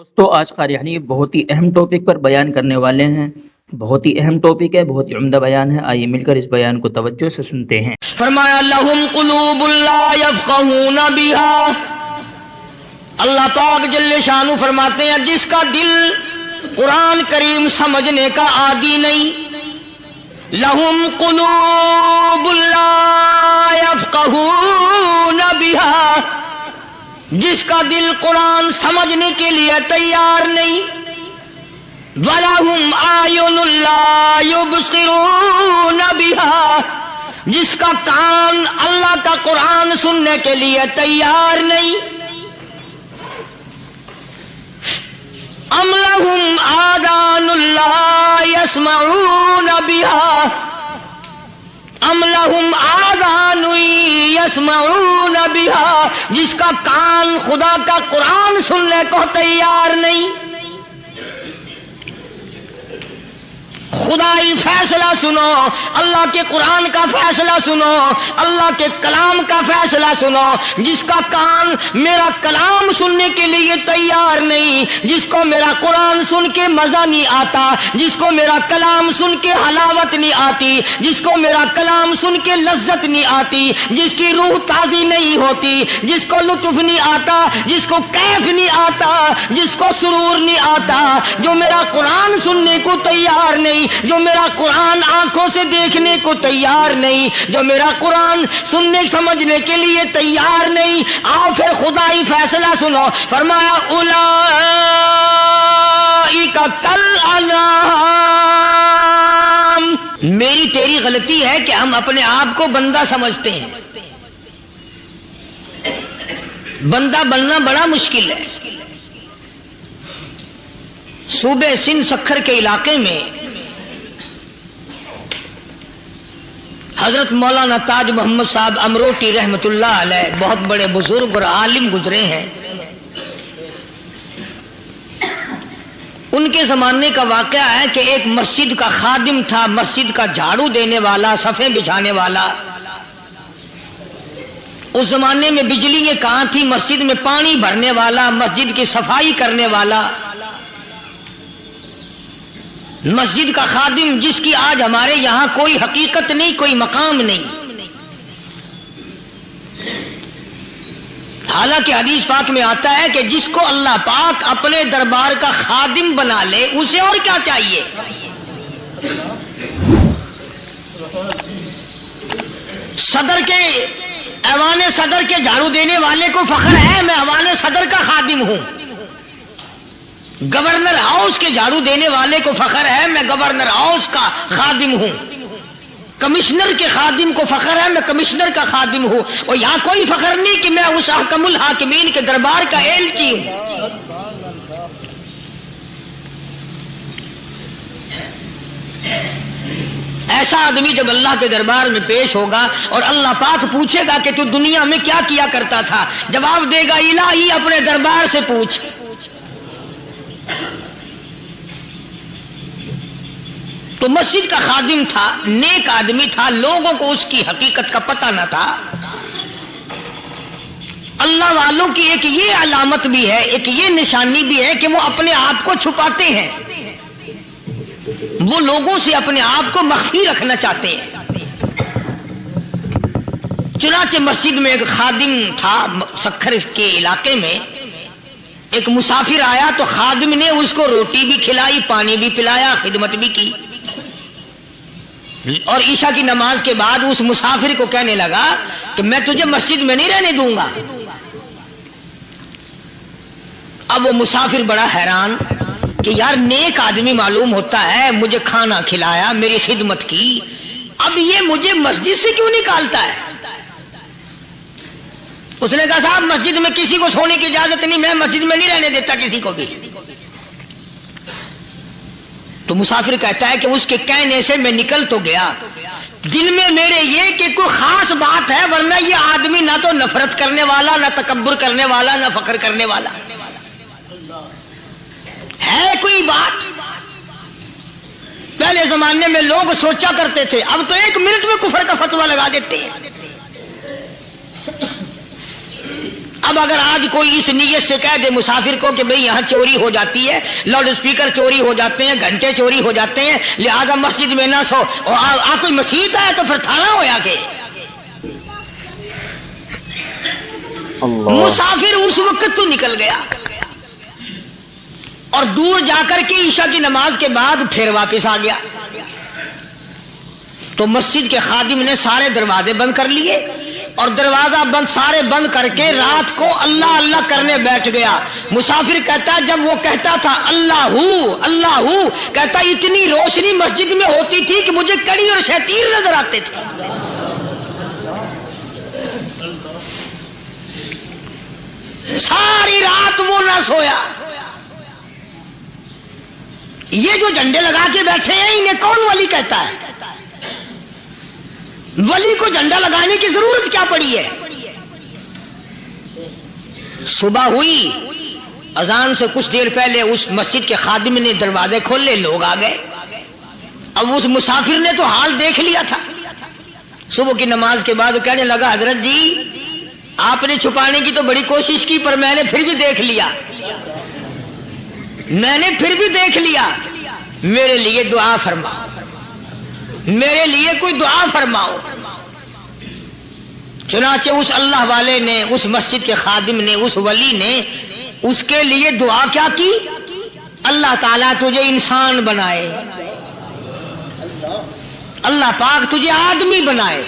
دوستو آج قاریانی بہت ہی اہم ٹاپک پر بیان کرنے والے ہیں۔ بہت ہی اہم ٹاپک ہے، بہت ہی عمدہ بیان ہے، آئیے مل کر اس بیان کو توجہ سے سنتے ہیں۔ فرمایا لہم قلوب لا یفقہون بہا، اللہ پاک جل شانہ فرماتے ہیں جس کا دل قرآن کریم سمجھنے کا عادی نہیں، لہم قلوب لا یفقہون بہا، جس کا دل قرآن سمجھنے کے لیے تیار نہیں، وَلَهُمْ أَعْيُنٌ لَا يُبْصِرُونَ بِهَا، جس کا کان اللہ کا قرآن سننے کے لیے تیار نہیں، أَمْ لَهُمْ آذَانٌ لَا يَسْمَعُونَ بِهَا، أَمْ لَهُمْ آذَانٌ يَسْمَعُونَ بِهَا، جس کا کان خدا کا قرآن سننے کو تیار نہیں۔ خدائی فیصلہ سنو، اللہ کے قرآن کا فیصلہ سنو، اللہ کے کلام کا فیصلہ سنو، جس کا کان میرا کلام سننے کے لیے تیار نہیں، جس کو میرا قرآن سن کے مزہ نہیں آتا، جس کو میرا کلام سن کے حلاوت نہیں آتی، جس کو میرا کلام سن کے لذت نہیں آتی، جس کی روح تازی نہیں ہوتی، جس کو لطف نہیں آتا، جس کو کیف نہیں آتا، جس کو سرور نہیں آتا، جو میرا قرآن سننے کو تیار نہیں، جو میرا قرآن آنکھوں سے دیکھنے کو تیار نہیں، جو میرا قرآن سننے سمجھنے کے لیے تیار نہیں، آؤ پھر خدائی فیصلہ سنو۔ فرمایا اولئک کالانعام، میری تیری غلطی ہے کہ ہم اپنے آپ کو بندہ سمجھتے ہیں۔ بندہ بننا بڑا مشکل ہے۔ صوبے سندھ سکھر کے علاقے میں حضرت مولانا تاج محمد صاحب امروٹی رحمت اللہ علیہ بہت بڑے بزرگ اور عالم گزرے ہیں۔ ان کے زمانے کا واقعہ ہے کہ ایک مسجد کا خادم تھا، مسجد کا جھاڑو دینے والا، صفیں بچھانے والا۔ اس زمانے میں بجلی کہاں تھی، مسجد میں پانی بھرنے والا، مسجد کی صفائی کرنے والا، مسجد کا خادم، جس کی آج ہمارے یہاں کوئی حقیقت نہیں، کوئی مقام نہیں۔ حالانکہ حدیث پاک میں آتا ہے کہ جس کو اللہ پاک اپنے دربار کا خادم بنا لے اسے اور کیا چاہیے۔ صدر کے ایوان صدر کے جھاڑو دینے والے کو فخر ہے میں ایوان صدر کا خادم ہوں، گورنر ہاؤس کے جھاڑو دینے والے کو فخر ہے میں گورنر ہاؤس کا خادم ہوں، کمشنر کے خادم کو فخر ہے میں کمشنر کا خادم ہوں، اور یہاں کوئی فخر نہیں کہ میں اس حکم الحاکمین کے دربار کا ایلچی ہوں۔ ایسا آدمی جب اللہ کے دربار میں پیش ہوگا اور اللہ پاک پوچھے گا کہ تو دنیا میں کیا کیا کرتا تھا، جواب دے گا الہی اپنے دربار سے پوچھ۔ تو مسجد کا خادم تھا، نیک آدمی تھا، لوگوں کو اس کی حقیقت کا پتہ نہ تھا۔ اللہ والوں کی ایک یہ علامت بھی ہے، ایک یہ نشانی بھی ہے کہ وہ اپنے آپ کو چھپاتے ہیں، وہ لوگوں سے اپنے آپ کو مخفی رکھنا چاہتے ہیں۔ چنانچہ مسجد میں ایک خادم تھا، سکھر کے علاقے میں ایک مسافر آیا تو خادم نے اس کو روٹی بھی کھلائی، پانی بھی پلایا، خدمت بھی کی، اور عشاء کی نماز کے بعد اس مسافر کو کہنے لگا کہ میں تجھے مسجد میں نہیں رہنے دوں گا۔ اب وہ مسافر بڑا حیران کہ یار نیک آدمی معلوم ہوتا ہے، مجھے کھانا کھلایا، میری خدمت کی، اب یہ مجھے مسجد سے کیوں نکالتا ہے؟ اس نے کہا صاحب مسجد میں کسی کو سونے کی اجازت نہیں، میں مسجد میں نہیں رہنے دیتا کسی کو بھی۔ تو مسافر کہتا ہے کہ اس کے کہنے سے میں نکل تو گیا، دل میں میرے یہ کہ کوئی خاص بات ہے، ورنہ یہ آدمی نہ تو نفرت کرنے والا، نہ تکبر کرنے والا، نہ فخر کرنے والا ہے کوئی بات۔ پہلے زمانے میں لوگ سوچا کرتے تھے، اب تو ایک منٹ میں کفر کا فتویٰ لگا دیتے ہیں۔ اب اگر آج کوئی اس نیت سے کہہ دے مسافر کو کہ بھئی یہاں چوری ہو جاتی ہے، لاؤڈ اسپیکر چوری ہو جاتے ہیں، گھنٹے چوری ہو جاتے ہیں، لہذا مسجد میں نہ سو، اور کوئی مسجد ہے تو پھر تھانہ ہویا کہ مسافر اس وقت تو نکل گیا اور دور جا کر کے عشاء کی نماز کے بعد پھر واپس آ گیا، تو مسجد کے خادم نے سارے دروازے بند کر لیے اور دروازہ سارے بند کر کے رات کو اللہ اللہ کرنے بیٹھ گیا۔ مسافر کہتا ہے جب وہ کہتا تھا اللہ ہو کہتا اتنی روشنی مسجد میں ہوتی تھی کہ مجھے کڑی اور شیطیر نظر آتے تھے۔ ساری رات وہ نہ سویا۔ یہ جو جھنڈے لگا کے بیٹھے ہیں انہیں کون ولی کہتا ہے؟ ولی کو جھنڈا لگانے کی ضرورت کیا پڑی ہے؟ صبح ہوئی، اذان سے کچھ دیر پہلے اس مسجد کے خادم نے دروازے کھولے، لوگ آ گئے۔ اب اس مسافر نے تو حال دیکھ لیا تھا، صبح کی نماز کے بعد کہنے لگا حضرت جی آپ نے چھپانے کی تو بڑی کوشش کی پر میں نے پھر بھی دیکھ لیا، میرے لیے دعا فرماؤ، میرے لیے کوئی دعا فرماؤ۔ چنانچہ اس اللہ والے نے، اس مسجد کے خادم نے، اس ولی نے اس کے لیے دعا کیا کی؟ اللہ تعالیٰ تجھے انسان بنائے، اللہ پاک تجھے آدمی بنائے۔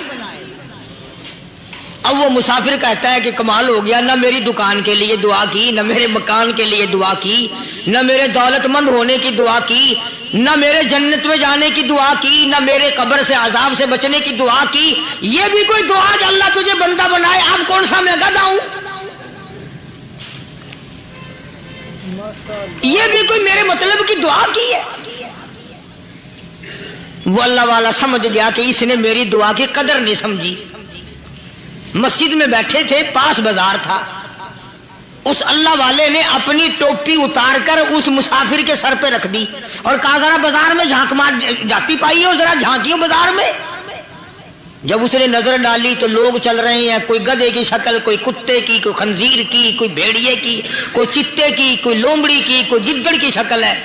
اب وہ مسافر کہتا ہے کہ کمال ہو گیا، نہ میری دکان کے لیے دعا کی، نہ میرے مکان کے لیے دعا کی، نہ میرے دولت مند ہونے کی دعا کی، نہ میرے جنت میں جانے کی دعا کی، نہ میرے قبر سے عذاب سے بچنے کی دعا کی۔ یہ بھی کوئی دعا کہ اللہ تجھے بندہ بنائے؟ اب کون سا میں گدھا ہوں؟ یہ بھی کوئی میرے مطلب کی دعا کی ہے؟ وہ اللہ والا سمجھ گیا کہ اس نے میری دعا کی قدر نہیں سمجھی۔ مسجد میں بیٹھے تھے، پاس بازار تھا، اس اللہ والے نے اپنی ٹوپی اتار کر اس مسافر کے سر پہ رکھ دی اور کہا ذرا بازار میں جھانک مار جاتی پائی ہو، ذرا جھانکیوں بازار میں۔ جب اس نے نظر ڈالی تو لوگ چل رہے ہیں، کوئی گدھے کی شکل، کوئی کتے کی، کوئی خنزیر کی، کوئی بھیڑیے کی، کوئی چتے کی، کوئی لومڑی کی، کوئی گدڑ کی شکل ہے۔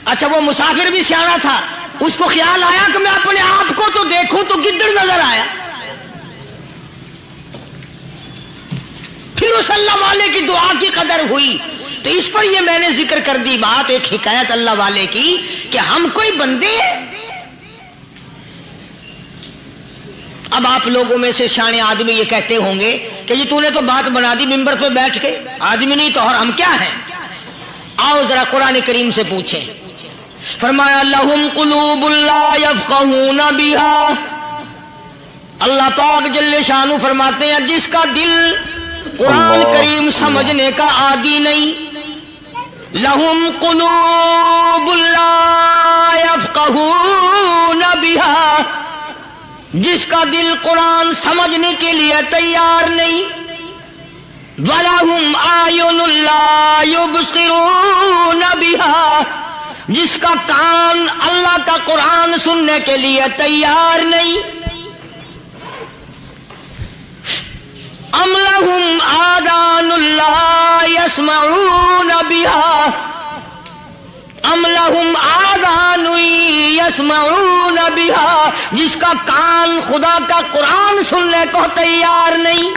اچھا وہ مسافر بھی سیانا تھا، اس کو خیال آیا کہ میں اپنے آپ کو تو دیکھوں تو گدڑ نظر آیا۔ پھر اس اللہ والے کی دعا کی قدر ہوئی۔ تو اس پر یہ میں نے ذکر کر دی بات، ایک حکایت اللہ والے کی کہ ہم کوئی بندے ہیں۔ اب آپ لوگوں میں سے شانے آدمی یہ کہتے ہوں گے کہ جی تو نے تو بات بنا دی ممبر پہ بیٹھ کے، آدمی نہیں تو اور ہم کیا ہیں؟ آؤ ذرا قرآن کریم سے پوچھیں۔ فرمایا لہم قلوب لا یفقہون بہا، اللہ پاک جل شانہ فرماتے ہیں جس کا دل قرآن کریم سمجھنے کا عادی نہیں، لہم قلوب لا یفقہون بہا، جس کا دل قرآن سمجھنے کے لیے تیار نہیں، وَلَهُمْ أَعْيُنٌ لَا يُبْصِرُونَ بِهَا، جس کا کان اللہ کا قرآن سننے کے لیے تیار نہیں، أَمْ لَهُمْ آذَانٌ لَا يَسْمَعُونَ بِهَا، أَمْ لَهُمْ آذَانٌ يَسْمَعُونَ بِهَا، جس کا کان خدا کا قرآن سننے کو تیار نہیں۔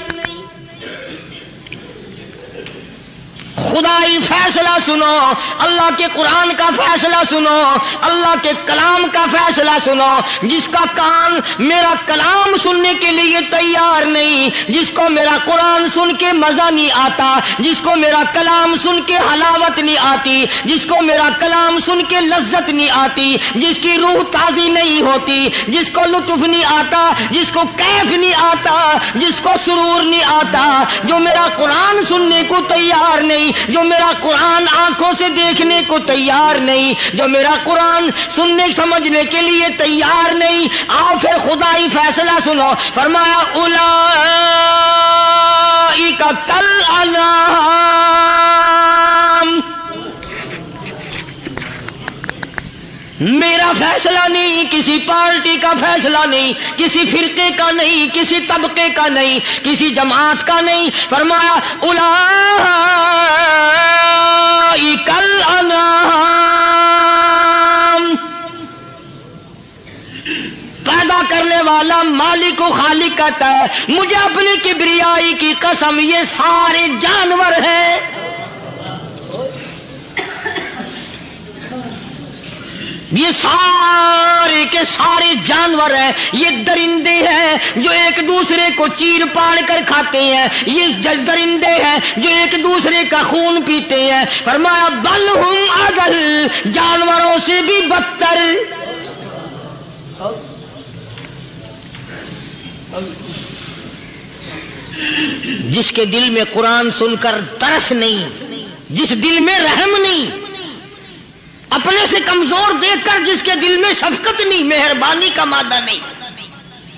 خدائی فیصلہ سنو، اللہ کے قرآن کا فیصلہ سنو، اللہ کے کلام کا فیصلہ سنو۔ جس کا کان میرا کلام سننے کے لیے تیار نہیں، جس کو میرا قرآن سن کے مزہ نہیں آتا، جس کو میرا کلام سن کے حلاوت نہیں آتی، جس کو میرا کلام سن کے لذت نہیں آتی، جس کی روح تازی نہیں ہوتی، جس کو لطف نہیں آتا، جس کو کیف نہیں آتا، جس کو سرور نہیں آتا، جو میرا قرآن سننے کو تیار نہیں، جو میرا قرآن آنکھوں سے دیکھنے کو تیار نہیں، جو میرا قرآن سننے سمجھنے کے لیے تیار نہیں، آؤ پھر خدائی فیصلہ سنو۔ فرمایا اولئک کالانعام، میرا فیصلہ نہیں، کسی پارٹی کا فیصلہ نہیں، کسی فرقے کا نہیں، کسی طبقے کا نہیں، کسی جماعت کا نہیں. فرمایا اولئک الانعام. پیدا کرنے والا مالک و خالق کہتا ہے مجھے اپنی کبریائی کی قسم یہ سارے جانور ہیں. یہ سارے کے سارے جانور ہیں، یہ درندے ہیں جو ایک دوسرے کو چیر پاڑ کر کھاتے ہیں، یہ درندے ہیں جو ایک دوسرے کا خون پیتے ہیں. فرمایا بل ہم اضل، جانوروں سے بھی بدتر. جس کے دل میں قرآن سن کر ترس نہیں، جس دل میں رحم نہیں، اپنے سے کمزور دیکھ کر جس کے دل میں شفقت نہیں، مہربانی کا مادہ نہیں،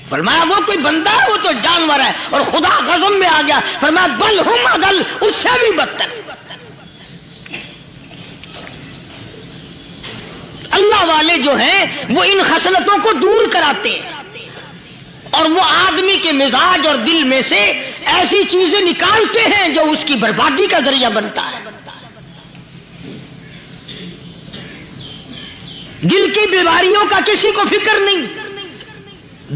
فرمایا وہ کوئی بندہ ہے، وہ تو جانور ہے. اور خدا غضب میں آ گیا، فرمایا بل ہم اضل، اس سے بھی بدتر. اللہ والے جو ہیں وہ ان خصلتوں کو دور کراتے ہیں اور وہ آدمی کے مزاج اور دل میں سے ایسی چیزیں نکالتے ہیں جو اس کی بربادی کا ذریعہ بنتا ہے. دل کی بیماریوں کا کسی کو فکر نہیں.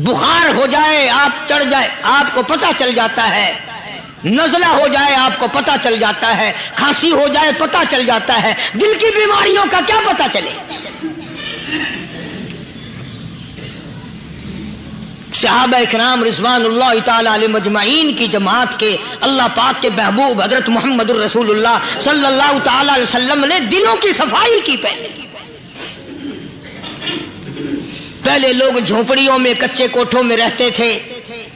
بخار ہو جائے آپ چڑھ جائے آپ کو پتہ چل جاتا ہے، نزلہ ہو جائے آپ کو پتہ چل جاتا ہے، کھانسی ہو جائے پتہ چل جاتا ہے. دل کی بیماریوں کا کیا پتہ چلے؟ صحابہ اکرام رضوان اللہ تعالی علیہم اجمعین کی جماعت کے اللہ پاک کے محبوب حضرت محمد الرسول اللہ صلی اللہ تعالی علیہ وسلم نے دلوں کی صفائی کی. پہلے لوگ جھونپڑیوں میں کچے کوٹھوں میں رہتے تھے،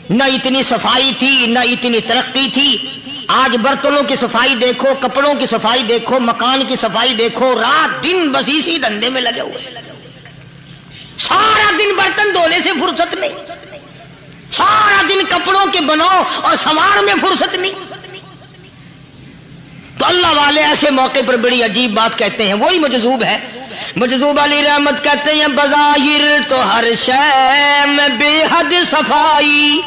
نہ اتنی صفائی تھی نہ اتنی ترقی تھی. آج برتنوں کی صفائی دیکھو، کپڑوں کی صفائی دیکھو، مکان کی صفائی دیکھو، رات دن بس اسی دھندے میں لگے ہوئے. سارا دن برتن دھونے سے فرصت نہیں، سارا دن کپڑوں کے بناؤ اور سنوار میں فرصت نہیں. تو اللہ والے ایسے موقع پر بڑی عجیب بات کہتے ہیں. وہی مجذوب ہے، مجذوب علی رحمت کہتے ہیں بظاہر تو ہر شے میں بے حد صفائی،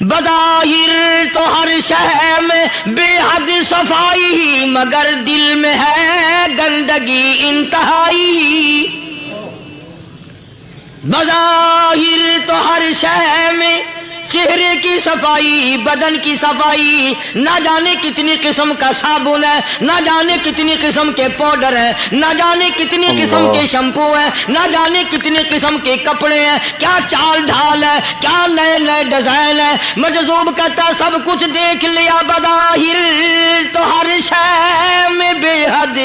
بظاہر تو ہر شے میں بے حد صفائی، مگر دل میں ہے گندگی انتہائی. بظاہر تو ہر شے میں چہرے کی صفائی، بدن کی صفائی، نہ جانے کتنی قسم کا صابن ہے، نہ جانے کتنی قسم کے پاؤڈر ہے، نہ جانے کتنی قسم کے شیمپو ہے، نہ جانے کتنی قسم کے کپڑے ہیں، کیا چال ڈھال ہے، کیا نئے نئے ڈیزائن ہے. مجذوب کہتا سب کچھ دیکھ لیا، بظاہر تو ہر شے میں بے حد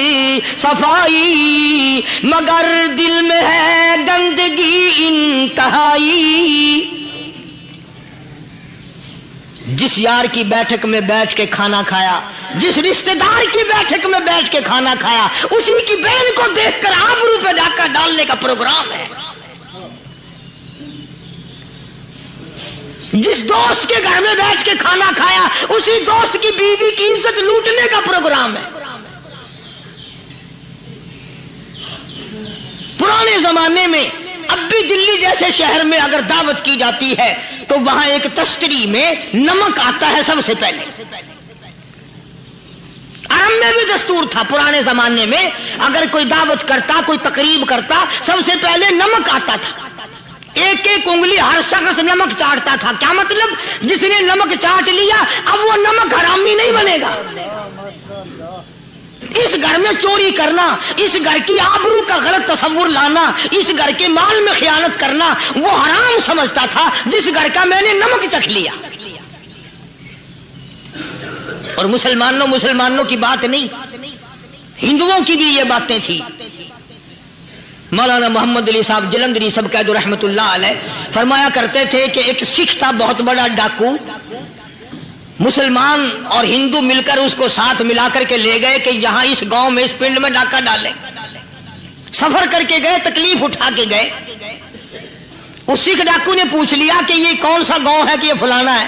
صفائی، مگر دل میں ہے گندگی انتہائی. جس یار کی بیٹھک میں بیٹھ کے کھانا کھایا، جس رشتہ دار کی بیٹھک میں بیٹھ کے کھانا کھایا، اسی کی بہن کو دیکھ کر آبرو پہ ڈاکہ ڈالنے کا پروگرام ہے. جس دوست کے گھر میں بیٹھ کے کھانا کھایا، اسی دوست کی بیوی کی عزت لوٹنے کا پروگرام ہے. پرانے زمانے میں اب بھی دلی جیسے شہر میں اگر دعوت کی جاتی ہے تو وہاں ایک تشتری میں نمک آتا ہے سب سے پہلے. عرب میں بھی دستور تھا پرانے زمانے میں، اگر کوئی دعوت کرتا، کوئی تقریب کرتا، سب سے پہلے نمک آتا تھا. ایک ایک انگلی ہر شخص نمک چاٹتا تھا. کیا مطلب؟ جس نے نمک چاٹ لیا اب وہ نمک حرامی نہیں بنے گا. اس گھر میں چوری کرنا، اس گھر کی آبرو کا غلط تصور لانا، اس گھر کے مال میں خیانت کرنا وہ حرام سمجھتا تھا جس گھر کا میں نے نمک چکھ لیا. اور مسلمانوں کی بات نہیں، ہندوؤں کی بھی یہ باتیں تھی. مولانا محمد علی صاحب جلندری سب قید رحمت اللہ علیہ فرمایا کرتے تھے کہ ایک سکھ تھا بہت بڑا ڈاکو، مسلمان اور ہندو مل کر اس کو ساتھ ملا کر کے لے گئے کہ یہاں اس گاؤں میں اس پنڈ میں ڈاکہ ڈالیں. سفر کر کے گئے، تکلیف اٹھا کے گئے. اس سکھ ڈاکو نے پوچھ لیا کہ یہ کون سا گاؤں ہے کہ یہ فلانا ہے.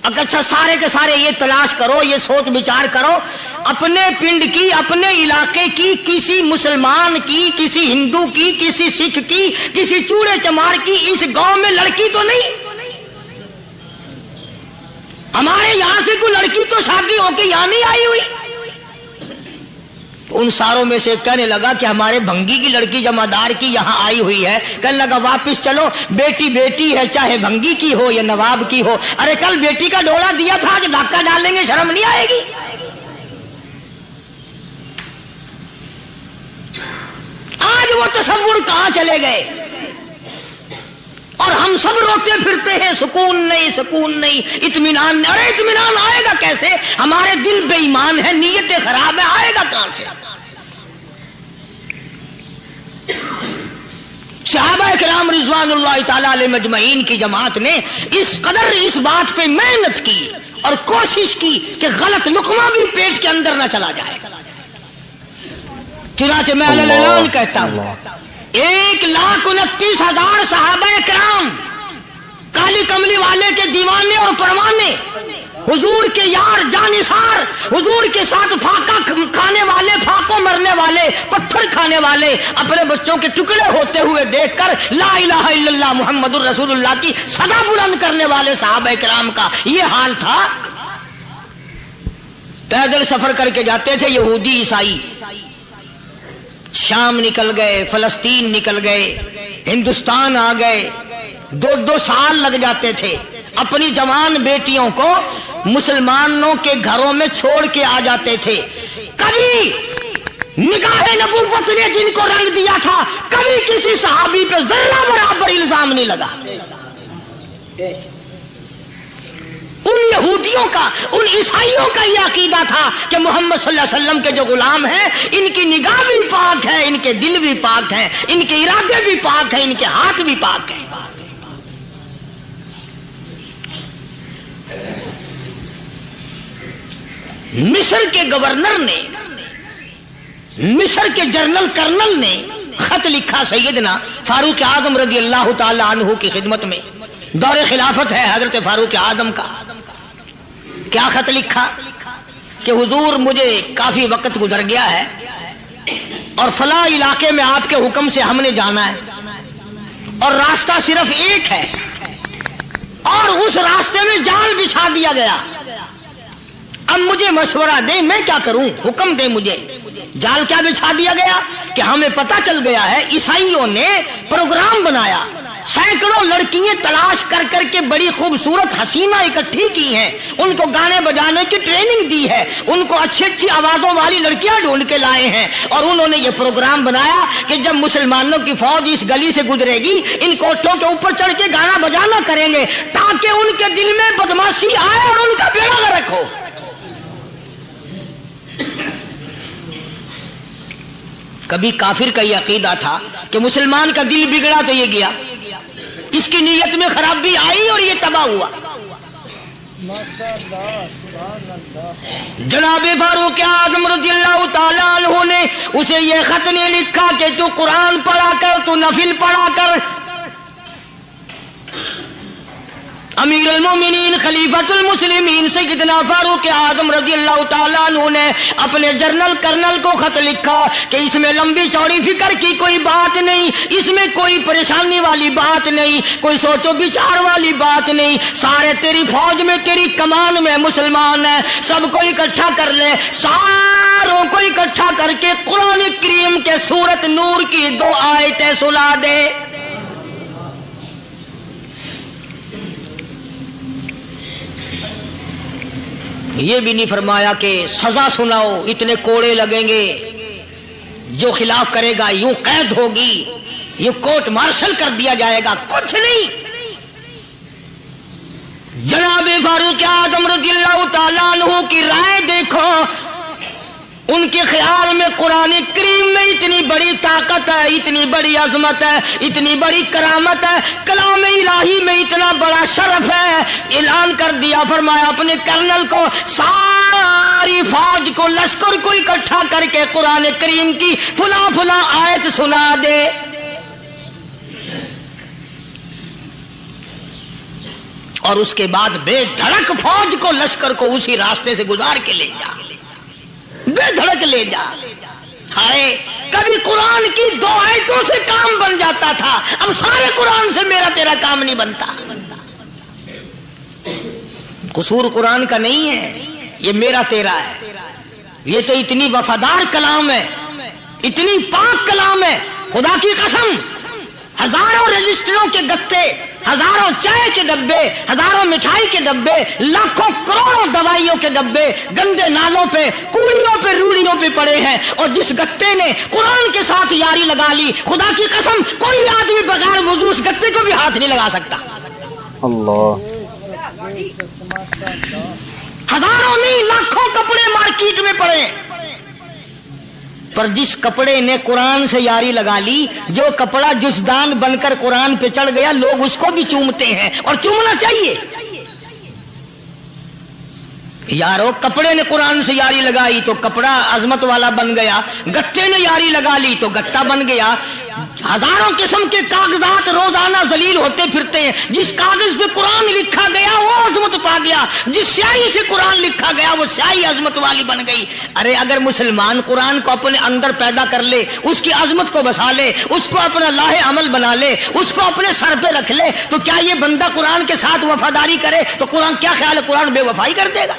اچھا سارے کے سارے یہ تلاش کرو، یہ سوچ بچار کرو اپنے پنڈ کی, اپنے علاقے کی, کسی مسلمان کی, کسی ہندو کی, کسی سکھ کی, کسی چوڑے چمار کی اس گاؤں میں لڑکی تو نہیں. ہمارے یہاں سے کوئی لڑکی تو شادی ہو کے یہاں نہیں آئی ہوئی. ان ساروں میں سے کہنے لگا کہ ہمارے بھنگی کی لڑکی جمعدار کی یہاں آئی ہوئی ہے. کہنے لگا واپس چلو, بیٹی بیٹی ہے, چاہے بھنگی کی ہو یا نواب کی ہو. ارے کل بیٹی کا ڈولا دیا تھا, آج دھکا ڈال لیں گے, شرم نہیں آئے گی؟ آج وہ تصور کہاں چلے گئے اور ہم سب روتے پھرتے ہیں, سکون نہیں, سکون نہیں, اطمینان نہیں. ارے اطمینان آئے گا کیسے؟ ہمارے دل بے ایمان ہے, نیتیں خراب ہے, آئے گا کہاں سے؟ صحابہ کرام رضوان اللہ تعالی علیہ مجمعین کی جماعت نے اس قدر اس بات پہ محنت کی اور کوشش کی کہ غلط لقمہ بھی پیٹ کے اندر نہ چلا جائے. چنانچہ میں اعلان کہتا ہوں, 1,29,000 صحابہ کرام کالی کملی والے کے دیوانے اور پروانے, حضور کے یار جانثار, حضور کے ساتھ پھاقا کھانے والے, پھاقوں مرنے والے, پتھر کھانے والے, اپنے بچوں کے ٹکڑے ہوتے ہوئے دیکھ کر لا الہ الا اللہ محمد الرسول اللہ کی صدا بلند کرنے والے صحابہ کرام کا یہ حال تھا. پیدل سفر کر کے جاتے تھے یہودی عیسائی, شام نکل گئے, فلسطین نکل گئے, ہندوستان آ گئے, 2 سال لگ جاتے تھے. اپنی جوان بیٹیوں کو مسلمانوں کے گھروں میں چھوڑ کے آ جاتے تھے. کبھی نگاہ نبوت نے جن کو رنگ دیا تھا, کبھی کسی صحابی پہ ذرہ برابر الزام نہیں لگا. ان یہودیوں کا, ان عیسائیوں کا یہ عقیدہ تھا کہ محمد صلی اللہ علیہ وسلم کے جو غلام ہیں ان کی نگاہ بھی پاک ہے, ان کے دل بھی پاک ہیں, ان کے ارادے بھی پاک ہیں, ان کے ہاتھ بھی پاک ہیں. مصر کے گورنر نے, مصر کے جنرل کرنل نے خط لکھا سیدنا فاروق اعظم رضی اللہ تعالی عنہ کی خدمت میں. دور خلافت ہے حضرت فاروق اعظم کا. کیا خط لکھا کہ حضور مجھے کافی وقت گزر گیا ہے اور فلاں علاقے میں آپ کے حکم سے ہم نے جانا ہے اور راستہ صرف ایک ہے اور اس راستے میں جال بچھا دیا گیا. اب مجھے مشورہ دیں, میں کیا کروں, حکم دیں مجھے. جال کیا بچھا دیا گیا کہ ہمیں پتہ چل گیا ہے عیسائیوں نے پروگرام بنایا, سینکڑوں لڑکیاں تلاش کر کر کے بڑی خوبصورت حسینہ اکٹھی کی ہیں, ان کو گانے بجانے کی ٹریننگ دی ہے, ان کو اچھی اچھی آوازوں والی لڑکیاں ڈھونڈ کے لائے ہیں اور انہوں نے یہ پروگرام بنایا کہ جب مسلمانوں کی فوج اس گلی سے گزرے گی ان کوٹھوں کے اوپر چڑھ کے گانا بجانا کریں گے تاکہ ان کے دل میں بدماشی آئے اور ان کا بیڑا غرق ہو. کبھی کافر کا یہ عقیدہ تھا کہ مسلمان کا دل بگڑا تو یہ گیا, اس کی نیت میں خرابی آئی اور یہ تباہ ہوا. جناب فاروق اعظم رضی اللہ تعالیٰ عنہ نے اسے یہ خط نے لکھا کہ تو قرآن پڑھا کر, تو نفل پڑھا کر. امیر المومنین خلیفۃ المسلمین سیدنا فاروق اعظم رضی اللہ تعالیٰ عنہ نے اپنے جنرل کرنل کو خط لکھا کہ اس میں لمبی چوڑی فکر کی کوئی بات نہیں, اس میں کوئی پریشانی والی بات نہیں, کوئی سوچ و بچار والی بات نہیں. سارے تیری فوج میں, تیری کمان میں مسلمان ہیں, سب کو اکٹھا کر لے, ساروں کو اکٹھا کر کے قرآن کریم کے سورت نور کی 2 آیتیں سنا دے. یہ بھی نہیں فرمایا کہ سزا سناؤ, اتنے کوڑے لگیں گے, جو خلاف کرے گا یوں قید ہوگی, یہ کورٹ مارشل کر دیا جائے گا, کچھ نہیں. جناب فاروق اعظم رضی اللہ تعالیٰ عنہ کی رائے دیکھو, ان کے خیال میں قرآن کریم میں اتنی بڑی طاقت ہے, اتنی بڑی عظمت ہے, اتنی بڑی کرامت ہے, کلام الہی میں اتنا بڑا شرف ہے. اعلان کر دیا, فرمایا اپنے کرنل کو ساری فوج کو, لشکر کو اکٹھا کر کے قرآن کریم کی فلاں فلاں آیت سنا دے. اور اس کے بعد بے دھڑک فوج کو, لشکر کو اسی راستے سے گزار کے لے جا. بے دھڑک لے جا. ہائے کبھی قرآن کی 2 آیتوں سے کام بن جاتا تھا، اب سارے قرآن سے میرا تیرا کام نہیں بنتا. قصور قرآن کا نہیں ہے، یہ میرا تیرا ہے. یہ تو اتنی وفادار کلام ہے، اتنی پاک کلام ہے، خدا کی قسم. ہزاروں رجسٹروں کے گتے، ہزاروں چائے کے ڈبے، ہزاروں مٹھائی کے ڈبے، لاکھوں کروڑوں دوائیوں کے ڈبے گندے نالوں پہ، کوڑیوں پہ، روڑیوں پہ پڑے ہیں، اور جس گتے نے قرآن کے ساتھ یاری لگا لی، خدا کی قسم کوئی آدمی بغیر وضو اس گتے کو بھی ہاتھ نہیں لگا سکتا. اللہ. ہزاروں نہیں لاکھوں کپڑے مارکیٹ میں پڑے، پر جس کپڑے نے قرآن سے یاری لگا لی، جو کپڑا جسدان بن کر قرآن پہ چڑھ گیا، لوگ اس کو بھی چومتے ہیں، اور چومنا چاہیے. یارو کپڑے نے قرآن سے یاری لگائی تو کپڑا عظمت والا بن گیا، گتے نے یاری لگا لی تو گتا بن گیا. ہزاروں قسم کے کاغذات روزانہ ذلیل ہوتے پھرتے ہیں، جس کاغذ پہ قرآن لکھا گیا وہ عظمت پا گیا، جس سیاہی سے قرآن لکھا گیا وہ سیاہی عظمت والی بن گئی. ارے اگر مسلمان قرآن کو اپنے اندر پیدا کر لے، اس کی عظمت کو بسا لے، اس کو اپنا لاہ عمل بنا لے، اس کو اپنے سر پہ رکھ لے، تو کیا یہ بندہ قرآن کے ساتھ وفاداری کرے تو قرآن کیا خیال ہے قرآن بے وفائی کر دے گا؟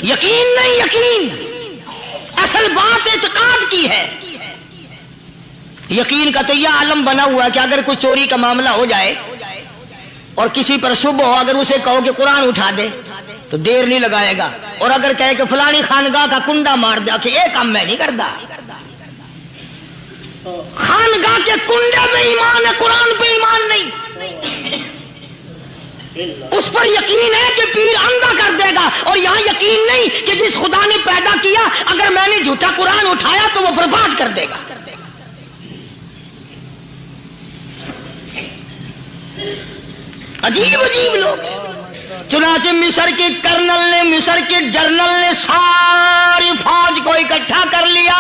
یقین نہیں، یقین اصل بات اعتقاد کی ہے. یقین کا تو یہ عالم بنا ہوا ہے کہ اگر کوئی چوری کا معاملہ ہو جائے اور کسی پر شبہ ہو، اگر اسے کہو کہ قرآن اٹھا دے تو دیر نہیں لگائے گا، اور اگر کہے کہ فلانی خانگاہ کا کنڈا مار دیا کہ یہ کام میں نہیں کرتا. خانگاہ کے کنڈے پہ ایمان ہے، قرآن پہ ایمان نہیں. اس پر یقین ہے کہ پیر اندھا کر دے گا، اور یہاں یقین نہیں کہ جس خدا نے پیدا کیا اگر میں نے جھوٹا قرآن اٹھایا تو وہ برباد کر دے گا. عجیب عجیب لوگ. چنانچہ مصر کے کرنل نے، مصر کے جنرل نے ساری فوج کو اکٹھا کر لیا.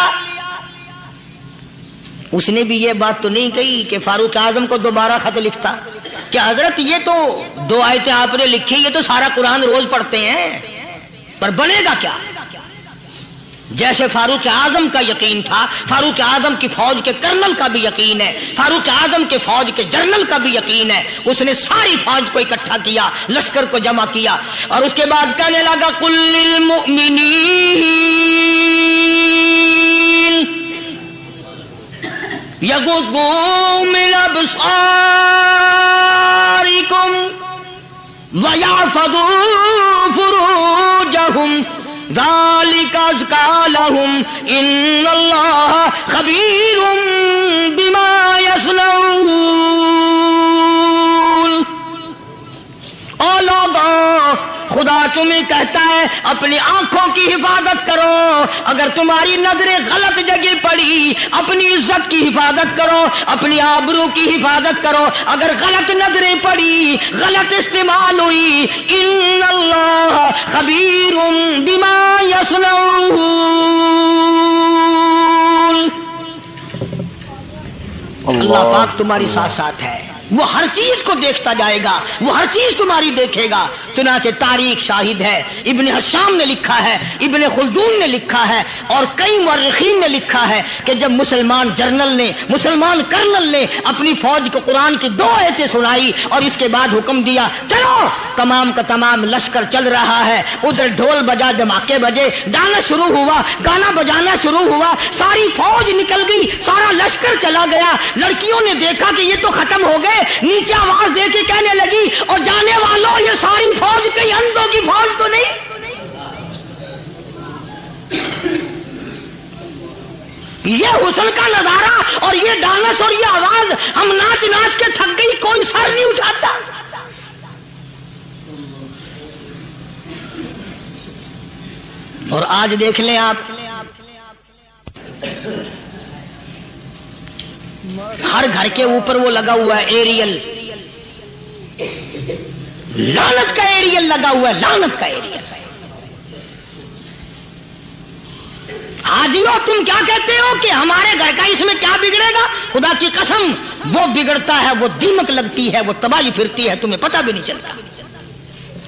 اس نے بھی یہ بات تو نہیں کہی کہ فاروق اعظم کو دوبارہ خط لکھتا کہ حضرت یہ تو 2 آیتیں آپ نے لکھی، یہ تو سارا قرآن روز پڑھتے ہیں، پر بنے گا کیا؟ جیسے فاروق اعظم کا یقین تھا، فاروق اعظم کی فوج کے کرنل کا بھی یقین ہے، فاروق اعظم کے فوج کے جنرل کا بھی یقین ہے. اس نے ساری فوج کو اکٹھا کیا، لشکر کو جمع کیا، اور اس کے بعد کہنے لگا قل للمؤمنین یغضوا من ابصارکم ویحفظوا فروجہم ذالک ازکی لہم ان اللہ خبیر بما یصنعون. او لوگوں، خدا تمہیں کہتا ہے اپنی آنکھوں کی حفاظت کرو. اگر تمہاری نظریں غلط جگہ پڑی، اپنی عزت کی حفاظت کرو، اپنی آبرو کی حفاظت کرو. اگر غلط نظریں پڑی، غلط استعمال ہوئی، ان اللہ خبیر بما یصنعون. اللہ پاک تمہاری ساتھ ساتھ ہے، وہ ہر چیز کو دیکھتا جائے گا، وہ ہر چیز تمہاری دیکھے گا. چنانچہ تاریخ شاہد ہے، ابن حشام نے لکھا ہے، ابن خلدون نے لکھا ہے، اور کئی مورخین نے لکھا ہے کہ جب مسلمان جنرل نے، مسلمان کرنل نے اپنی فوج کو قرآن کی 2 آیتیں سنائی اور اس کے بعد حکم دیا چلو، تمام کا تمام لشکر چل رہا ہے. ادھر ڈھول بجا، دھماکے بجے، گانا شروع ہوا، گانا بجانا شروع ہوا، ساری فوج نکل گئی، سارا لشکر چلا گیا. لڑکیوں نے دیکھا کہ یہ تو ختم ہو گئے، نیچے آواز دے کے کہنے لگی اور جانے والوں یہ ساری فوج کئی اندھوں کی فوج تو نہیں. یہ حسن کا نظارہ اور یہ ڈانس اور یہ آواز، ہم ناچ ناچ کے تھک گئی، کوئی سر نہیں اٹھاتا. اور آج دیکھ لیں آپ، ہر گھر کے اوپر وہ لگا ہوا ہے ایریل، لعنت کا ایریل لگا ہوا ہے، لعنت کا ایریل. حاجیو تم کیا کہتے ہو کہ ہمارے گھر کا اس میں کیا بگڑے گا؟ خدا کی قسم وہ بگڑتا ہے، وہ دیمک لگتی ہے، وہ تباہی پھرتی ہے، تمہیں پتہ بھی نہیں چلتا.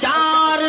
4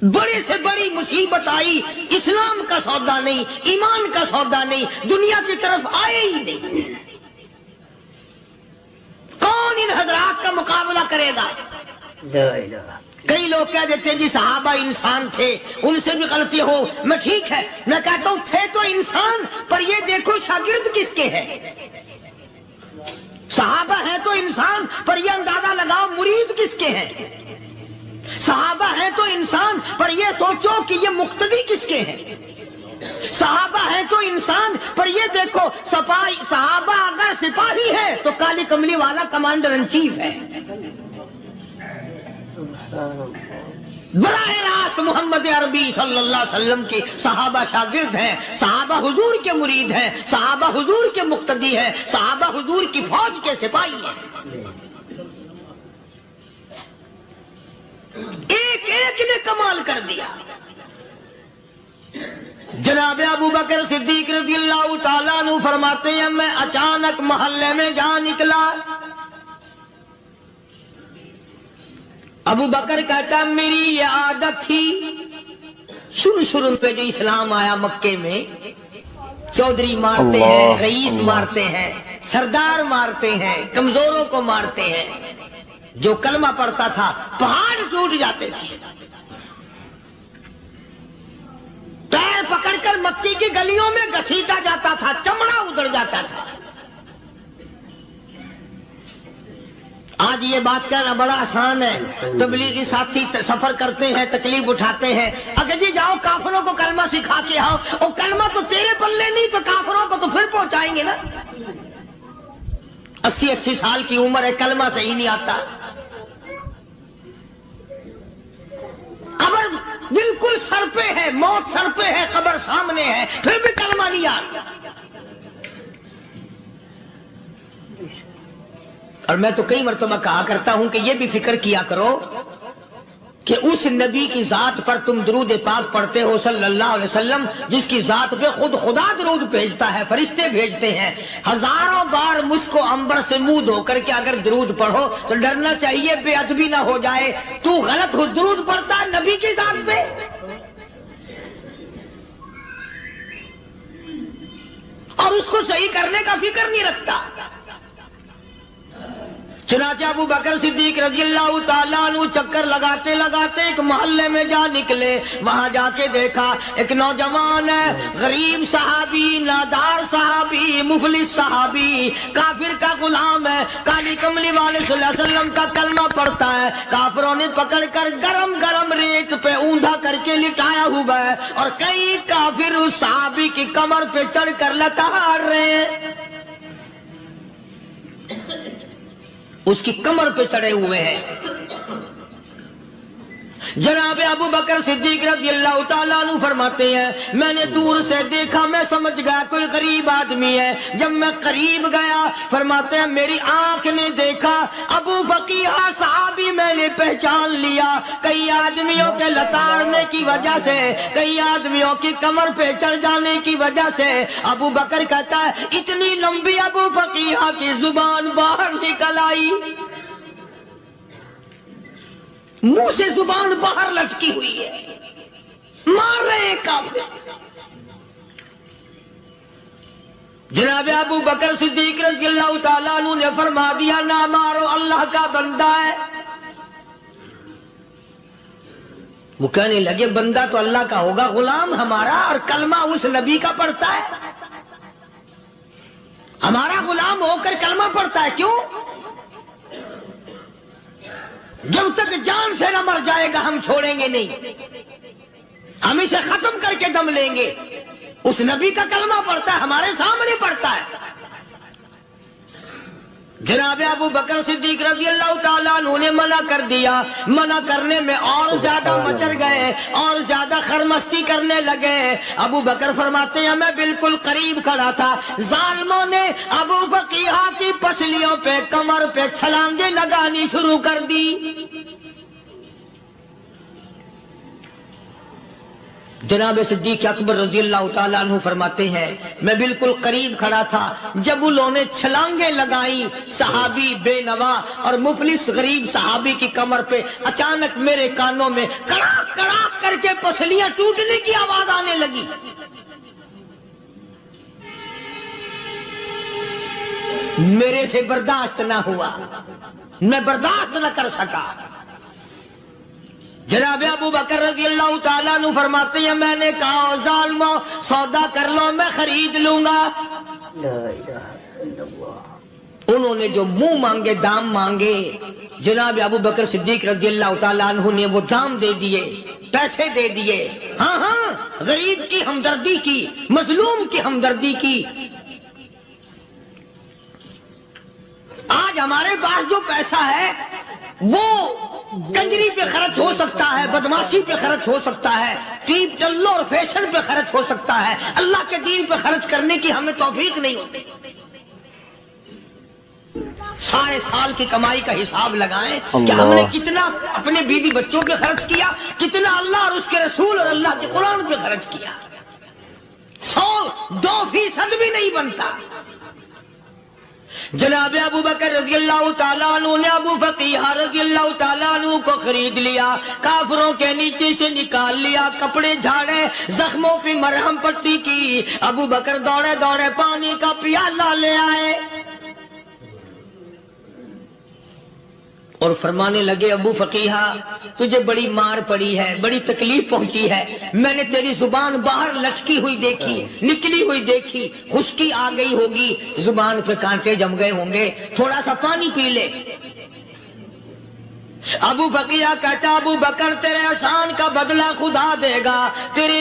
بڑے سے بڑی مصیبت آئی، اسلام کا سودا نہیں، ایمان کا سودا نہیں، دنیا کی طرف آئے ہی نہیں۔ کون ان حضرات کا مقابلہ کرے گا؟ کئی لوگ کہہ دیتے ہیں جی صحابہ انسان تھے، ان سے بھی غلطی ہو، میں ٹھیک ہے، میں کہتا ہوں تھے تو انسان، پر یہ دیکھو شاگرد کس کے ہیں۔ صحابہ ہیں تو انسان، پر یہ اندازہ لگاؤ مرید کس کے ہیں۔ صحابہ ہیں تو انسان، پر یہ سوچو کہ یہ مقتدی کس کے ہیں۔ صحابہ ہیں تو انسان، پر یہ دیکھو صحابہ اگر سپاہی ہے تو کالی کملی والا کمانڈر ان چیف ہے۔ براہ راست محمد عربی صلی اللہ علیہ وسلم کی صحابہ شاگرد ہیں، صحابہ حضور کے مرید ہیں، صحابہ حضور کے مقتدی ہیں، صحابہ حضور کی فوج کے سپاہی ہیں۔ ایک ایک نے کمال کر دیا۔ جناب ابو بکر صدیق رضی اللہ تعالیٰ عنہ فرماتے ہیں میں اچانک محلے میں جا نکلا۔ ابو بکر کہتا میری یہ عادت تھی، شروع پہ جو اسلام آیا مکے میں، چودھری مارتے ہیں، رئیس مارتے ہیں، سردار مارتے ہیں، کمزوروں کو مارتے ہیں۔ جو کلمہ پڑھتا تھا پہاڑ ٹوٹ جاتے تھے۔ پیر پکڑ کر مکی کی گلیوں میں گھسیٹا جاتا تھا، چمڑا ادھر جاتا تھا۔ آج یہ بات کہنا بڑا آسان ہے، تبلیغی ساتھی سفر کرتے ہیں، تکلیف اٹھاتے ہیں، اگر جی جاؤ کافروں کو کلمہ سکھا کے آؤ، اور کلمہ تو تیرے پلے نہیں تو کافروں کو تو پھر پہنچائیں گے نا۔ 80 سال کی عمر ہے، کلمہ صحیح نہیں آتا، قبر بالکل سر پہ ہے، موت سر پہ ہے، قبر سامنے ہے، پھر بھی کلمہ نہیں آتا۔ اور میں تو کئی مرتبہ کہا کرتا ہوں کہ یہ بھی فکر کیا کرو کہ اس نبی کی ذات پر تم درود پاک پڑھتے ہو صلی اللہ علیہ وسلم، جس کی ذات پہ خود خدا درود بھیجتا ہے، فرشتے بھیجتے ہیں۔ ہزاروں بار مجھ کو عنبر سے منہ دھو کر کے اگر درود پڑھو تو ڈرنا چاہیے بے ادبی نہ ہو جائے، تو غلط ہو درود پڑھتا ہے نبی کی ذات پہ۔ اور اس کو صحیح کرنے کا فکر نہیں رکھتا۔ چنانچہ ابو بکر صدیق رضی اللہ تعالیٰ عنہ چکر لگاتے لگاتے ایک محلے میں جا نکلے۔ وہاں جا کے دیکھا ایک نوجوان ہے، غریب صحابی، نادار صحابی، مفلس صحابی، کافر کا غلام ہے، کالی کملی والے صلی اللہ علیہ وسلم کا کلمہ پڑھتا ہے۔ کافروں نے پکڑ کر گرم گرم ریت پہ اوندا کر کے لٹایا ہوا ہے، اور کئی کافر اس صحابی کی کمر پہ چڑھ کر لتاڑ رہے ہیں، اس کی کمر پہ چڑھے ہوئے ہیں۔ جناب ابو بکر صدیق رضی اللہ تعالیٰ عنہ فرماتے ہیں میں نے دور سے دیکھا، میں سمجھ گیا کوئی غریب آدمی ہے۔ جب میں قریب گیا فرماتے ہیں میری آنکھ نے دیکھا ابو فقیہ صحابی، میں نے پہچان لیا۔ کئی آدمیوں کے لتاڑنے کی وجہ سے، کئی آدمیوں کی کمر پہ چڑھ جانے کی وجہ سے ابو بکر کہتا ہے اتنی لمبی ابو فقیہ کی زبان باہر نکل آئی، منہ سے زبان باہر لٹکی ہوئی ہے، مار رہے ہیں کافر۔ جناب ابو بکر صدیق رضی اللہ تعالیٰ عنہ نے فرما دیا نہ مارو، اللہ کا بندہ ہے۔ وہ کہنے لگے بندہ تو اللہ کا ہوگا، غلام ہمارا، اور کلمہ اس نبی کا پڑھتا ہے، ہمارا غلام ہو کر کلمہ پڑھتا ہے، کیوں؟ جب تک جان سے نہ مر جائے گا ہم چھوڑیں گے نہیں، ہم اسے ختم کر کے دم لیں گے۔ اس نبی کا کلمہ پڑھتا ہے، ہمارے سامنے پڑھتا ہے۔ جناب ابو بکر صدیق رضی اللہ تعالیٰ عنہ نے منع کر دیا، منع کرنے میں اور زیادہ مچر گئے، اور زیادہ خرمستی کرنے لگے۔ ابو بکر فرماتے ہیں میں بالکل قریب کھڑا تھا، ظالموں نے ابو فقیہ کی پسلیوں پہ، کمر پہ چھلانگیں لگانی شروع کر دی۔ جناب صدیق اکبر رضی اللہ تعالیٰ عنہ فرماتے ہیں میں بالکل قریب کھڑا تھا جب انہوں نے چھلانگیں لگائیں صحابی بے نوا اور مفلس غریب صحابی کی کمر پہ، اچانک میرے کانوں میں کڑاک کڑاک کر کے پسلیاں ٹوٹنے کی آواز آنے لگی۔ میرے سے برداشت نہ ہوا، میں برداشت نہ کر سکا۔ جناب ابو بکر رضی اللہ تعالیٰ عنہ فرماتے ہیں میں نے کہا ظالمو سودا کر لو میں خرید لوں گا۔ انہوں نے جو منہ مانگے دام مانگے، جناب ابو بکر صدیق رضی اللہ تعالیٰ عنہ نے وہ دام دے دیے، پیسے دے دیے۔ ہاں ہاں، غریب کی ہمدردی کی، مظلوم کی ہمدردی کی۔ آج ہمارے پاس جو پیسہ ہے وہ کنجری پہ خرچ ہو سکتا ہے، بدماشی پہ خرچ ہو سکتا ہے، ٹیپ چلو اور فیشن پہ خرچ ہو سکتا ہے، اللہ کے دین پہ خرچ کرنے کی ہمیں توفیق نہیں ہوتی۔ سارے سال کی کمائی کا حساب لگائیں کہ ہم نے کتنا اپنے بیوی بچوں پہ خرچ کیا، کتنا اللہ اور اس کے رسول اور اللہ کے قرآن پہ خرچ کیا۔ 100-2% بھی نہیں بنتا۔ جناب ابو بکر رضی اللہ تعالیٰ عنہ نے ابو فقیہ رضی اللہ تعالیٰ عنہ کو خرید لیا، کافروں کے نیچے سے نکال لیا، کپڑے جھاڑے، زخموں پہ مرہم پٹی کی۔ ابو بکر دوڑے دوڑے پانی کا پیالہ لے آئے اور فرمانے لگے ابو فقیہ تجھے بڑی مار پڑی ہے، بڑی تکلیف پہنچی ہے، میں نے تیری زبان باہر لٹکی ہوئی دیکھی، نکلی ہوئی دیکھی، خشکی آ گئی ہوگی، زبان پہ کانٹے جم گئے ہوں گے، تھوڑا سا پانی پی لے۔ ابو فقیہ کہتا ابو بکر تیرے احسان کا بدلہ خدا دے گا، تیری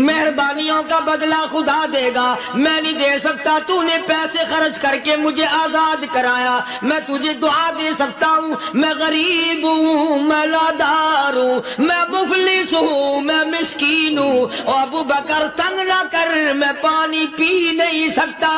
مہربانیوں کا بدلہ خدا دے گا، میں نہیں دے سکتا، تو نے پیسے خرچ کر کے مجھے آزاد کرایا، میں تجھے دعا دے سکتا ہوں، میں غریب ہوں، میں نادار ہوں، میں مفلس ہوں، میں مسکین ہوں، اور ابو بکر تنگ نہ کر، میں پانی پی نہیں سکتا۔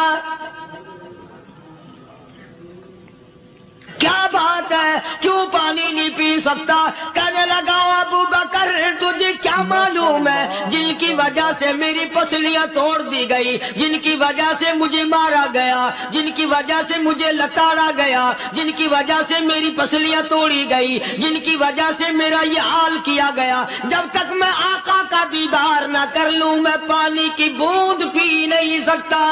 کیا بات ہے، کیوں پانی نہیں پی سکتا؟ کہنے لگا ابو بکر تجھے کیا معلوم ہے جن کی وجہ سے میری پسلیاں توڑ دی گئی، جن کی وجہ سے مجھے مارا گیا، جن کی وجہ سے مجھے لتاڑا گیا، جن کی وجہ سے میری پسلیاں توڑی گئی، جن کی وجہ سے میرا یہ حال کیا گیا، جب تک میں آقا کا دیدار نہ کر لوں میں پانی کی بوند پی نہیں سکتا۔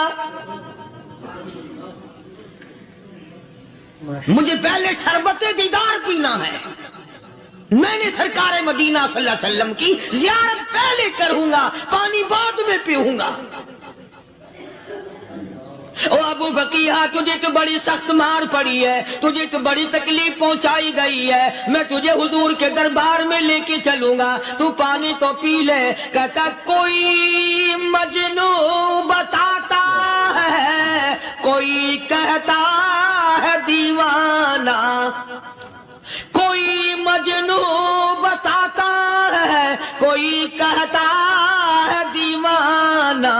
مجھے پہلے شربت دیدار پینا ہے، میں نے سرکار مدینہ صلی اللہ علیہ وسلم کی زیارت پہلے کروں گا، پانی بعد میں پیوں گا۔ او ابو فقیہ تجھے تو بڑی سخت مار پڑی ہے، تجھے تو بڑی تکلیف پہنچائی گئی ہے، میں تجھے حضور کے دربار میں لے کے چلوں گا، تو پانی تو پی لے۔ کہتا کوئی مجنوں بتاتا ہے، کوئی کہتا ہے دیوانہ، کوئی مجنوں بتاتا ہے، کوئی کہتا ہے دیوانہ،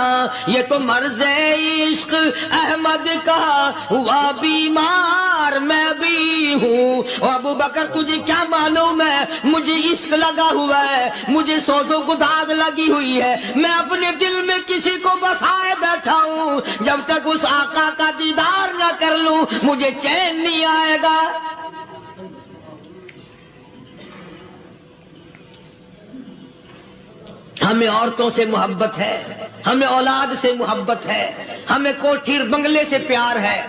یہ تو مرض عشق احمد کا ہوا بیمار میں بھی ہوں۔ اور ابو بکر تجھے کیا معلوم ہے مجھے عشق لگا ہوا ہے، مجھے سوز و گداز لگی ہوئی ہے، میں اپنے دل میں کسی کو بسائے بیٹھا ہوں، جب تک اس آقا کا دیدار نہ کر لوں مجھے چین نہیں آئے گا۔ ہمیں عورتوں سے محبت ہے، ہمیں اولاد سے محبت ہے، ہمیں کوٹھی بنگلے سے پیار ہے،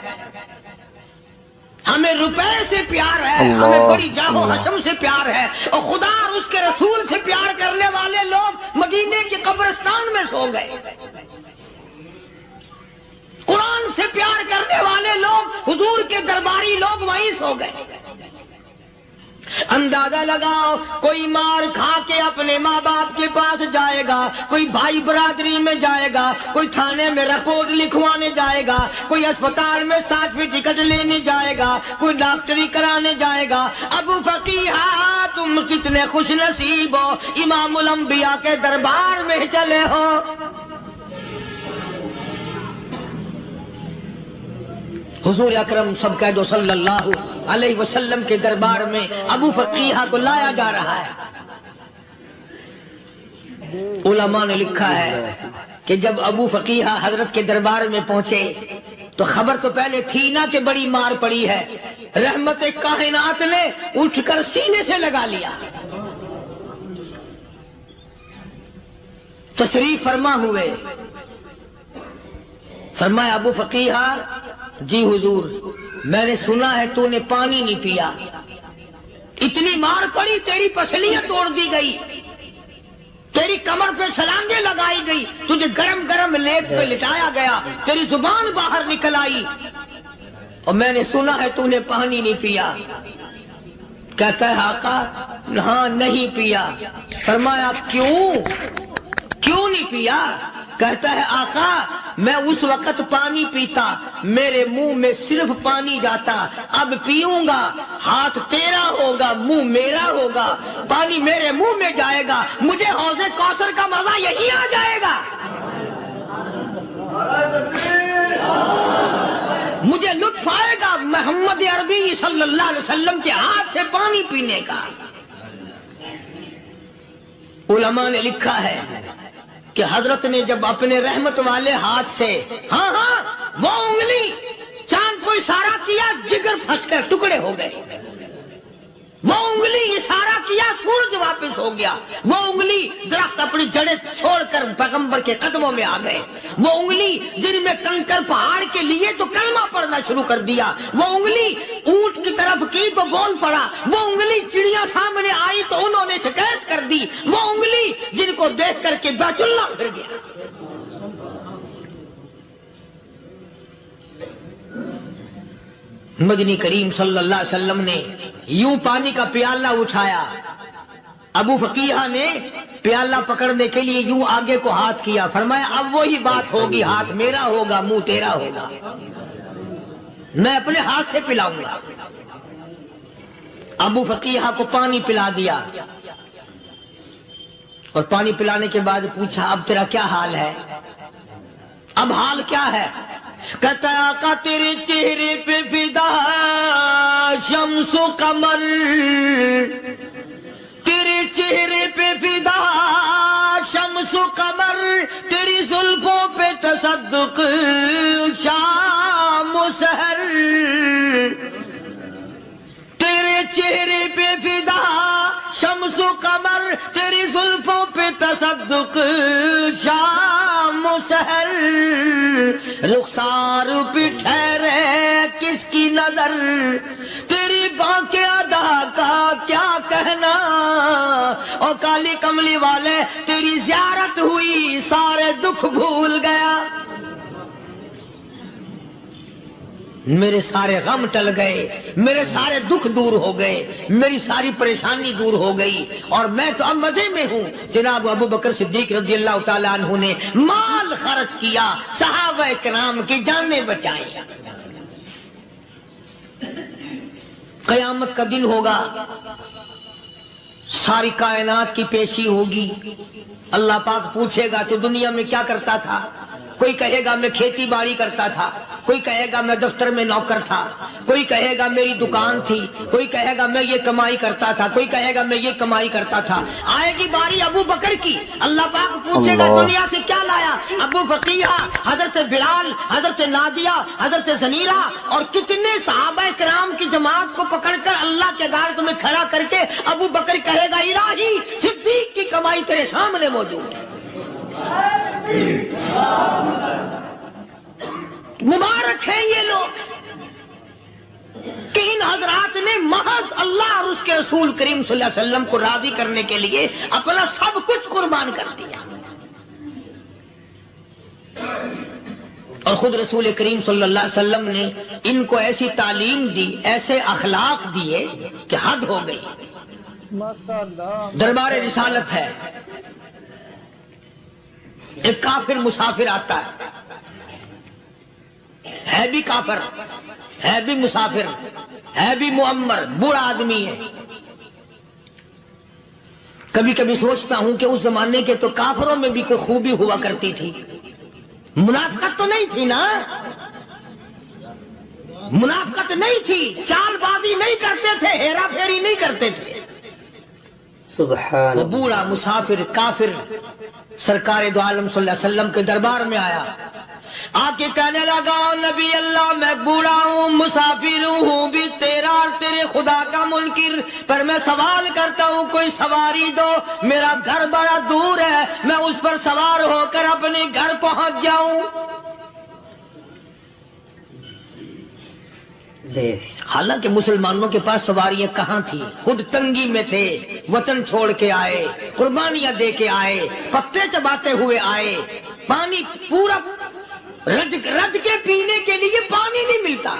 ہمیں روپے سے پیار ہے، ہمیں بڑی جاہ و حشم سے پیار ہے، اور خدا اور اس کے رسول سے پیار کرنے والے لوگ مدینے کے قبرستان میں سو گئے، قرآن سے پیار کرنے والے لوگ حضور کے درباری لوگ وہیں سو گئے۔ اندازہ لگاؤ کوئی مار کھا کے اپنے ماں باپ کے پاس جائے گا، کوئی بھائی برادری میں جائے گا، کوئی تھانے میں رپورٹ لکھوانے جائے گا، کوئی اسپتال میں 60ویں ٹکٹ لینے جائے گا، کوئی ڈاکٹری کرانے جائے گا۔ ابو فقیہ تم کتنے خوش نصیب ہو، امام الانبیاء کے دربار میں چلے ہو۔ حضور اکرم سب کہہ دو صلی اللہ علیہ وسلم کے دربار میں ابو فقیہ کو لایا جا رہا ہے۔ علماء نے لکھا ہے کہ جب ابو فقیہ حضرت کے دربار میں پہنچے تو خبر تو پہلے تھی نہ کہ بڑی مار پڑی ہے، رحمت کائنات نے اٹھ کر سینے سے لگا لیا، تشریف فرما ہوئے، فرمایا ابو فقیہ جی حضور میں نے سنا ہے تو نے پانی نہیں پیا، اتنی مار پڑی تیری پسلیاں توڑ دی گئی، تیری کمر پہ چھلانگیں لگائی گئی، تجھے گرم گرم لیپ پہ لٹایا گیا، تیری زبان باہر نکل آئی، اور میں نے سنا ہے تو نے پانی نہیں پیا۔ کہتا ہے آقا ہاں نہیں پیا۔ فرمایا کیوں نہیں پیا؟ کہتا ہے آقا میں اس وقت پانی پیتا میرے منہ میں صرف پانی جاتا، اب پیوں گا ہاتھ تیرا ہوگا منہ میرا ہوگا، پانی میرے منہ میں جائے گا، مجھے حوض کوثر کا مزہ یہی آ جائے گا، مجھے لطف آئے گا محمد عربی صلی اللہ علیہ وسلم کے ہاتھ سے پانی پینے کا۔ علماء نے لکھا ہے کہ حضرت نے جب اپنے رحمت والے ہاتھ سے ہاں وہ انگلی چاند کو اشارہ کیا، جگر پھنس کر ٹکڑے ہو گئے، وہ انگلی اشارہ کیا سورج واپس ہو گیا، وہ انگلی درخت اپنی جڑیں چھوڑ کر پیغمبر کے قدموں میں آ گئے، وہ انگلی جن میں کنکر پہاڑ کے لیے تو کلمہ پڑھنا شروع کر دیا، وہ انگلی اونٹ کی طرف کی تو بول پڑا، وہ انگلی چڑیا سامنے آئی تو انہوں نے شکایت کر دی، وہ انگلی جن کو دیکھ کر کے بیت اللہ پھر گیا۔ مدنی کریم صلی اللہ علیہ وسلم نے یوں پانی کا پیالہ اٹھایا، ابو فقیہ نے پیالہ پکڑنے کے لیے یوں آگے کو ہاتھ کیا، فرمایا اب وہی بات ہوگی، ہاتھ میرا ہوگا منہ تیرا ہوگا، میں اپنے ہاتھ سے پلاؤں گا۔ ابو فقیہ کو پانی پلا دیا، اور پانی پلانے کے بعد پوچھا اب تیرا کیا حال ہے؟ اب حال کیا ہے؟ کہتا ہے آقا تیرے چہرے پہ فدا شمس و قمر، تیرے چہرے پہ فدا شمس و قمر، تیری زلفوں پہ تصدق شام و سحر، تیرے چہرے پہ فدا شمس و قمر، تیری زلفوں پہ تصدق شام و سحر، رخسار پہ ٹھہرے کس کی نظر، تیری بانکے ادا کا کیا کہنا، اور کالی کملی والے تیری زیارت ہوئی سارے دکھ بھول گیا، میرے سارے غم ٹل گئے، میرے سارے دکھ دور ہو گئے، میری ساری پریشانی دور ہو گئی، اور میں تو اب مزے میں ہوں۔ جناب ابو بکر صدیق رضی اللہ تعالیٰ عنہ نے مال خرچ کیا، صحابہ کرام کی جانیں بچائیں۔ قیامت کا دن ہوگا، ساری کائنات کی پیشی ہوگی، اللہ پاک پوچھے گا کہ دنیا میں کیا کرتا تھا؟ کوئی کہے گا میں کھیتی باڑی کرتا تھا، کوئی کہے گا میں دفتر میں نوکر تھا، کوئی کہے گا میری دکان تھی، کوئی کہے گا میں یہ کمائی کرتا تھا، کوئی کہے گا میں یہ کمائی کرتا تھا۔ آئے گی باری ابو بکر کی، اللہ پاک پوچھے گا دنیا سے کیا لایا؟ ابو فقیہ، حضرت بلال، حضرت نادیہ، حضرت زنیرہ اور کتنے صحابہ کرام کی جماعت کو پکڑ کر اللہ کے عدالت میں کھڑا کر کے ابو بکر کہے گا الہی صدیق کی کمائی تیرے سامنے موجود ہے۔ مبارک ہے یہ لوگ کہ ان حضرات نے محض اللہ اور اس کے رسول کریم صلی اللہ علیہ وسلم کو راضی کرنے کے لیے اپنا سب کچھ قربان کر دیا، اور خود رسول کریم صلی اللہ علیہ وسلم نے ان کو ایسی تعلیم دی، ایسے اخلاق دیے کہ حد ہو گئی۔ دربار رسالت ہے، ایک کافر مسافر آتا ہے بھی کافر، ہے بھی مسافر، ہے بھی معمر، بوڑھا آدمی ہے۔ کبھی کبھی سوچتا ہوں کہ اس زمانے کے تو کافروں میں بھی کوئی خوبی ہوا کرتی تھی، منافقت تو نہیں تھی نا، منافقت نہیں تھی، چال بازی نہیں کرتے تھے، ہیرا پھیری نہیں کرتے تھے، وہ بوڑھا مسافر کافر سرکار دو عالم صلی اللہ علیہ وسلم کے دربار میں آیا، آ کے کہنے لگا نبی اللہ میں بوڑھا ہوں، مسافر ہوں بھی تیرا اور تیرے خدا کا منکر، پر میں سوال کرتا ہوں کوئی سواری دو، میرا گھر بڑا دور ہے، میں اس پر سوار ہو کر اپنے گھر پہنچ جاؤں۔ حالانکہ مسلمانوں کے پاس سواریاں کہاں تھی، خود تنگی میں تھے، وطن چھوڑ کے آئے، قربانیاں دے کے آئے، پتے چباتے ہوئے آئے، پانی پورا رج کے پینے کے لیے پانی نہیں ملتا۔